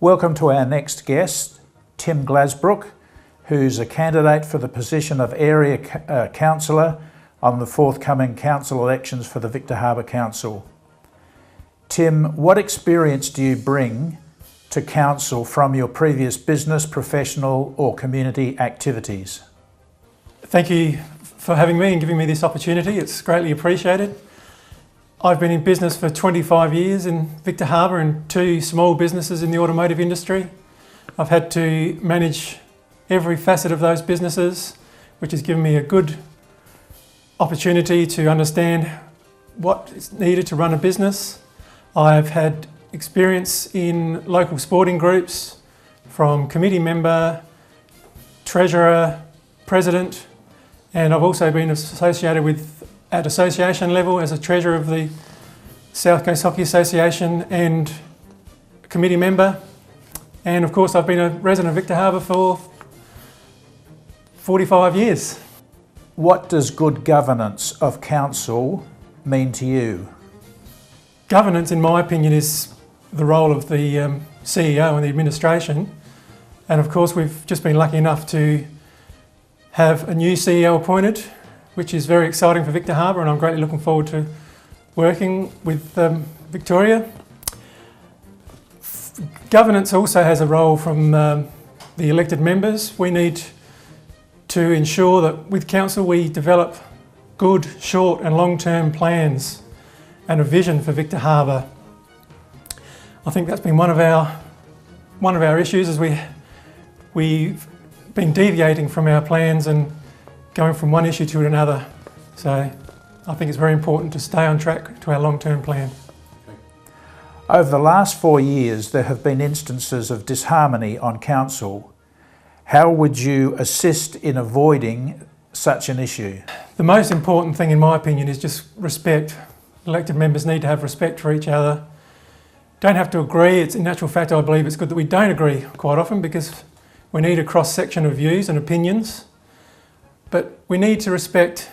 Welcome to our next guest, Tim Glasbrook, who's a candidate for the position of Area Councillor on the forthcoming council elections for the Victor Harbor Council. Tim, what experience do you bring to council from your previous business, professional or community activities? Thank you for having me and giving me this opportunity. It's greatly appreciated. I've been in business for 25 years in Victor Harbor and 2 small businesses in the automotive industry. I've had to manage every facet of those businesses, which has given me a good opportunity to understand what is needed to run a business. I've had experience in local sporting groups, from committee member, treasurer, president, and I've also been associated with at association level as a treasurer of the South Coast Hockey Association and committee member. And of course I've been a resident of Victor Harbor for 45 years. What does good governance of council mean to you? Governance, in my opinion, is the role of the CEO and the administration. And of course we've just been lucky enough to have a new CEO appointed, which is very exciting for Victor Harbor, and I'm greatly looking forward to working with Victoria. Governance also has a role from the elected members. We need to ensure that with council we develop good short and long-term plans and a vision for Victor Harbor. I think that's been one of our issues, as we've been deviating from our plans and going from one issue to another. So I think it's very important to stay on track to our long-term plan. Over the last 4 years, there have been instances of disharmony on council. How would you assist in avoiding such an issue? The most important thing, in my opinion, is just respect. Elected members need to have respect for each other. Don't have to agree. It's in actual fact, I believe it's good that we don't agree quite often, because we need a cross-section of views and opinions. But we need to respect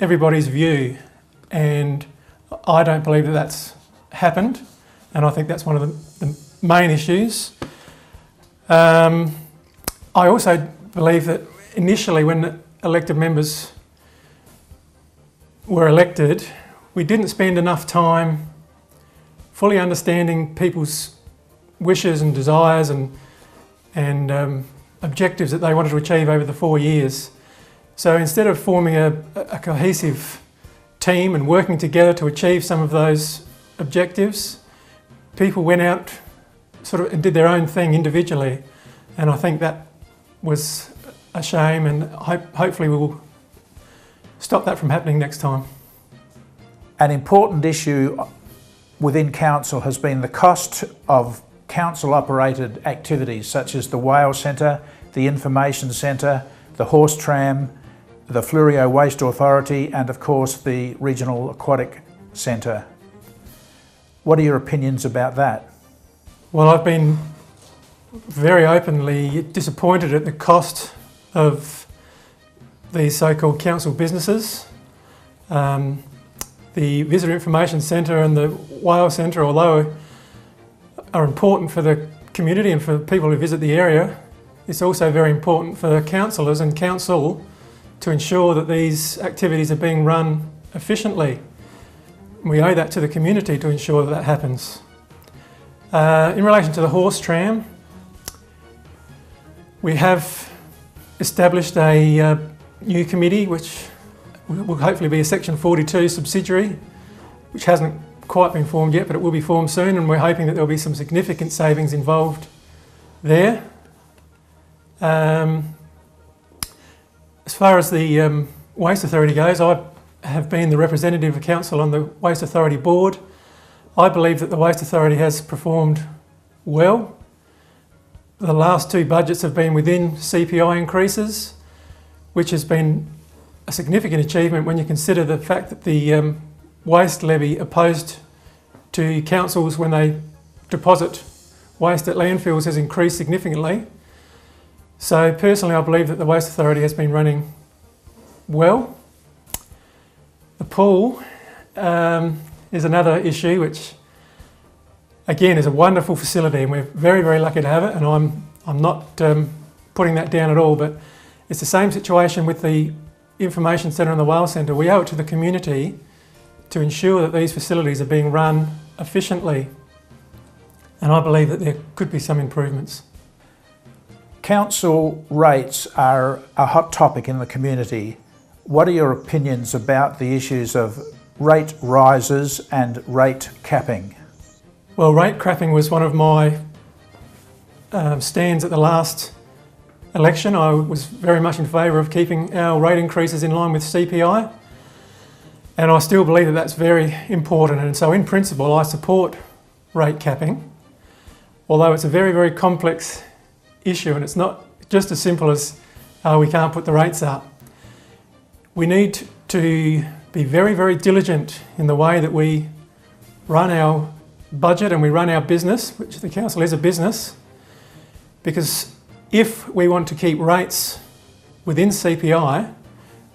everybody's view, and I don't believe that that's happened, and I think that's one of the main issues. I also believe that initially, when elected members were elected, we didn't spend enough time fully understanding people's wishes and desires and objectives that they wanted to achieve over the 4 years. So instead of forming a cohesive team and working together to achieve some of those objectives, people went out and did their own thing individually, and I think that was a shame, and hopefully we will stop that from happening next time. An important issue within council has been the cost of council-operated activities such as the Whale Centre, the Information Centre, the Horse Tram, the Fleurieu Waste Authority, and of course the Regional Aquatic Centre. What are your opinions about that? Well, I've been very openly disappointed at the cost of these so-called council businesses. The Visitor Information Centre and the Whale Centre, although are important for the community and for people who visit the area, it's also very important for councillors and council to ensure that these activities are being run efficiently. We owe that to the community to ensure that that happens. In relation to the Horse Tram, we have established a new committee which will hopefully be a Section 42 subsidiary, which hasn't quite been formed yet, but it will be formed soon, and we're hoping that there'll be some significant savings involved there. As far as the Waste Authority goes, I have been the representative of council on the Waste Authority board. I believe that the Waste Authority has performed well. The last 2 budgets have been within CPI increases, which has been a significant achievement when you consider the fact that the waste levy opposed to councils when they deposit waste at landfills has increased significantly. So personally, I believe that the Waste Authority has been running well. The pool is another issue which again, is a wonderful facility, and we're very, very lucky to have it, and I'm not putting that down at all, but it's the same situation with the Information Centre and the Whale Centre. We owe it to the community to ensure that these facilities are being run efficiently, and I believe that there could be some improvements. Council rates are a hot topic in the community. What are your opinions about the issues of rate rises and rate capping? Well, rate capping was one of my stands at the last election. I was very much in favour of keeping our rate increases in line with CPI, and I still believe that that's very important, and so in principle I support rate capping, although it's a very, very complex issue, and it's not just as simple as we can't put the rates up. We need to be very, very diligent in the way that we run our budget and we run our business, which the council is a business, because if we want to keep rates within CPI,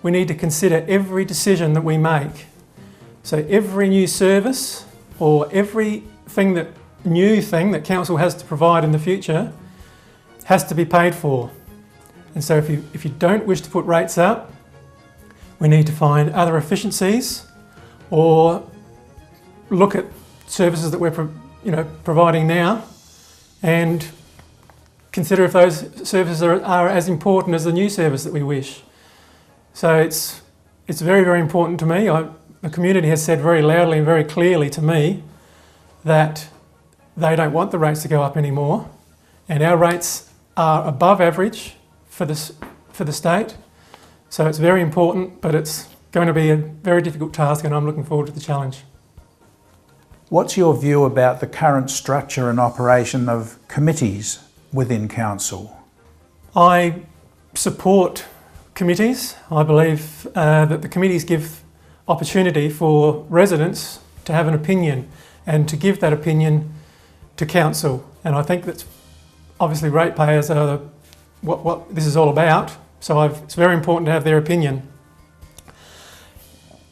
we need to consider every decision that we make. So every new service or every new thing that council has to provide in the future has to be paid for. And so if you don't wish to put rates up, we need to find other efficiencies or look at services that we're providing now and consider if those services are as important as the new service that we wish. So it's very, very important to me. The community has said very loudly and very clearly to me that they don't want the rates to go up anymore, and our rates are above average for the state. So it's very important, but it's going to be a very difficult task, and I'm looking forward to the challenge. What's your view about the current structure and operation of committees within council? I support committees. I believe that the committees give opportunity for residents to have an opinion and to give that opinion to council. And I think that obviously ratepayers are what this is all about. So it's very important to have their opinion.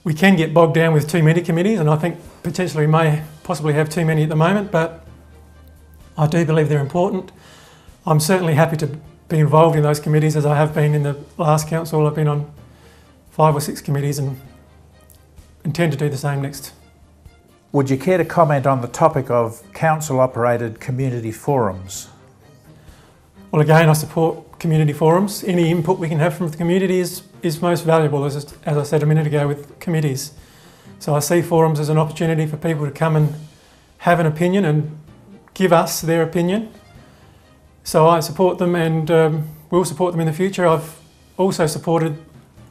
We can get bogged down with too many committees, and I think potentially we may possibly have too many at the moment, but I do believe they're important. I'm certainly happy to be involved in those committees as I have been in the last council. I've been on 5 or 6 committees and intend to do the same next. Would you care to comment on the topic of council-operated community forums? Well, again, I support community forums. Any input we can have from the community is most valuable, as I said a minute ago with committees. So I see forums as an opportunity for people to come and have an opinion and give us their opinion. So I support them, and will support them in the future. I've also supported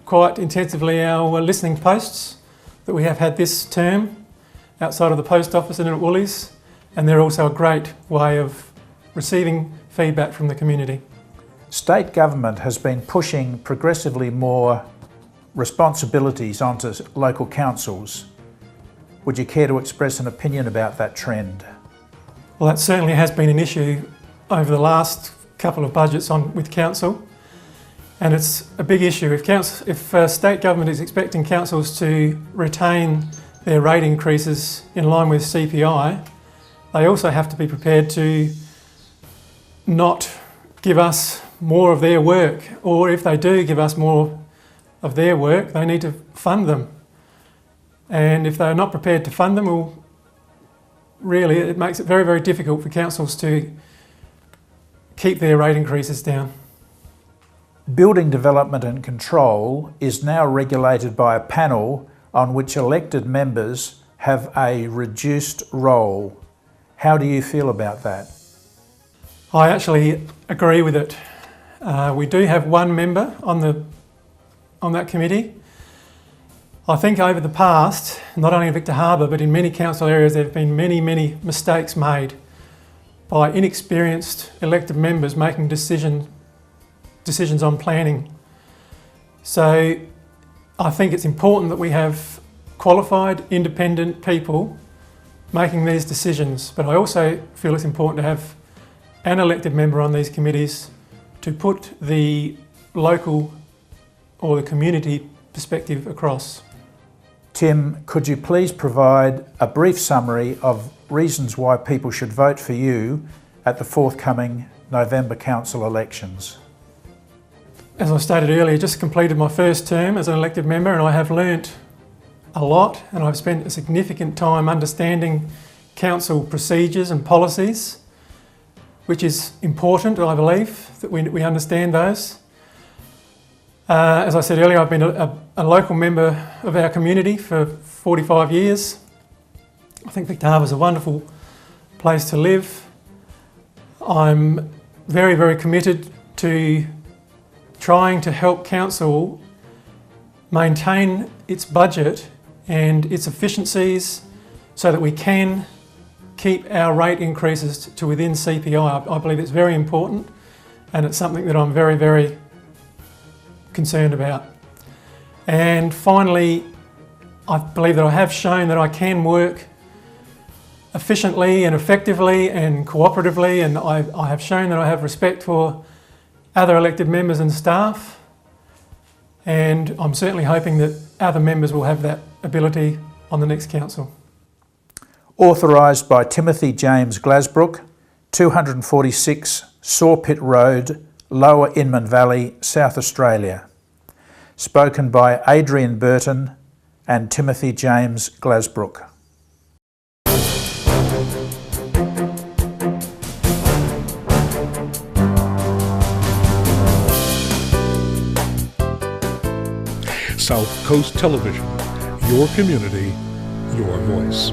quite intensively our listening posts that we have had this term outside of the post office and at Woolies, and they're also a great way of receiving feedback from the community. State government has been pushing progressively more responsibilities onto local councils. Would you care to express an opinion about that trend? Well, that certainly has been an issue over the last couple of budgets with council, and it's a big issue. If state government is expecting councils to retain their rate increases in line with CPI, they also have to be prepared to not give us more of their work, or if they do give us more of their work, they need to fund them. And if they're not prepared to fund them, well, really it makes it very, very difficult for councils to keep their rate increases down. Building development and control is now regulated by a panel on which elected members have a reduced role. How do you feel about that? I actually agree with it. We do have one member on that committee. I think over the past, not only in Victor Harbor, but in many council areas, there have been many, many mistakes made by inexperienced elected members making decisions on planning. So I think it's important that we have qualified, independent people making these decisions, but I also feel it's important to have an elected member on these committees to put the local or the community perspective across. Tim, could you please provide a brief summary of reasons why people should vote for you at the forthcoming November council elections. As I stated earlier, just completed my first term as an elected member, and I have learnt a lot, and I've spent a significant time understanding council procedures and policies, which is important, I believe, that we understand those. As I said earlier, I've been a local member of our community for 45 years. I think Victor Harbor is a wonderful place to live. I'm very, very committed to trying to help council maintain its budget and its efficiencies so that we can keep our rate increases to within CPI. I believe it's very important, and it's something that I'm very, very concerned about. And finally, I believe that I have shown that I can work efficiently and effectively and cooperatively, and I have shown that I have respect for other elected members and staff, and I'm certainly hoping that other members will have that ability on the next council. Authorised by Timothy James Glasbrook, 246 Sawpit Road, Lower Inman Valley, South Australia. Spoken by Adrian Burton and Timothy James Glasbrook. South Coast Television, your community, your voice.